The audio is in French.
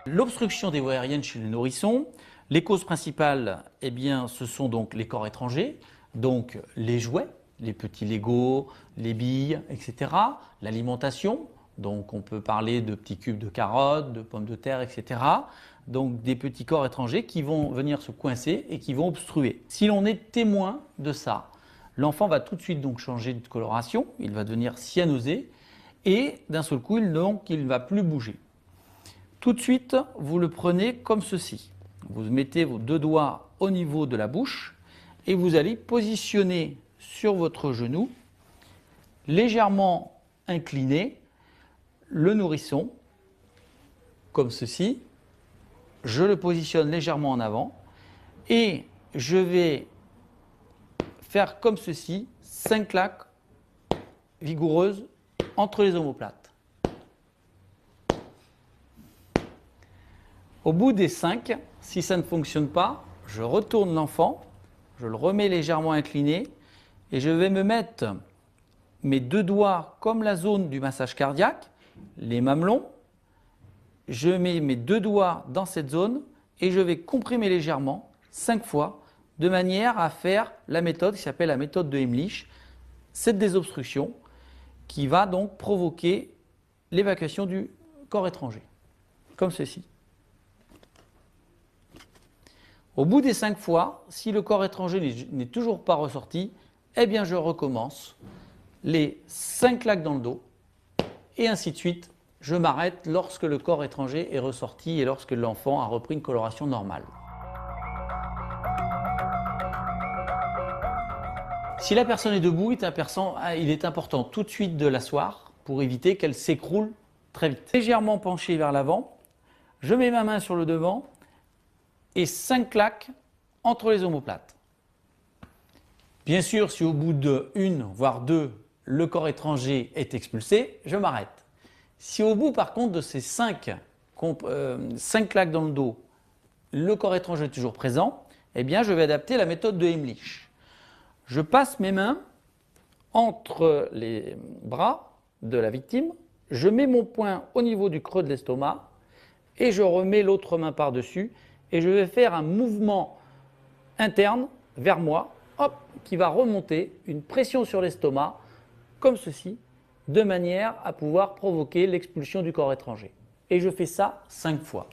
L'obstruction des voies aériennes chez les nourrissons, les causes principales, eh bien, ce sont donc les corps étrangers, donc les jouets, les petits Legos, les billes, etc. L'alimentation, donc on peut parler de petits cubes de carottes, de pommes de terre, etc. Donc des petits corps étrangers qui vont venir se coincer et qui vont obstruer. Si l'on est témoin de ça, l'enfant va tout de suite donc changer de coloration, il va devenir cyanosé et d'un seul coup, il ne va plus bouger. Tout de suite, vous le prenez comme ceci. Vous mettez vos deux doigts au niveau de la bouche et vous allez positionner sur votre genou, légèrement incliné, le nourrisson, comme ceci. Je le positionne légèrement en avant et je vais faire comme ceci, 5 claques vigoureuses entre les omoplates. Au bout des 5, si ça ne fonctionne pas, je retourne l'enfant, je le remets légèrement incliné et je vais me mettre mes deux doigts comme la zone du massage cardiaque, les mamelons. Je mets mes deux doigts dans cette zone et je vais comprimer légèrement 5 fois de manière à faire la méthode qui s'appelle la méthode de Heimlich, cette désobstruction qui va donc provoquer l'évacuation du corps étranger, comme ceci. Au bout des 5 fois, si le corps étranger n'est toujours pas ressorti, eh bien je recommence les 5 claques dans le dos et ainsi de suite. Je m'arrête lorsque le corps étranger est ressorti et lorsque l'enfant a repris une coloration normale. Si la personne est debout, il est important tout de suite de l'asseoir pour éviter qu'elle s'écroule très vite. Légèrement penché vers l'avant, je mets ma main sur le devant et 5 claques entre les omoplates. Bien sûr, si au bout de 1 voire 2, le corps étranger est expulsé, je m'arrête. Si au bout par contre de ces 5 claques dans le dos, le corps étranger est toujours présent, eh bien je vais adapter la méthode de Heimlich. Je passe mes mains entre les bras de la victime, je mets mon poing au niveau du creux de l'estomac et je remets l'autre main par-dessus et je vais faire un mouvement interne vers moi, hop, qui va remonter une pression sur l'estomac, comme ceci, de manière à pouvoir provoquer l'expulsion du corps étranger. Et je fais ça 5 fois.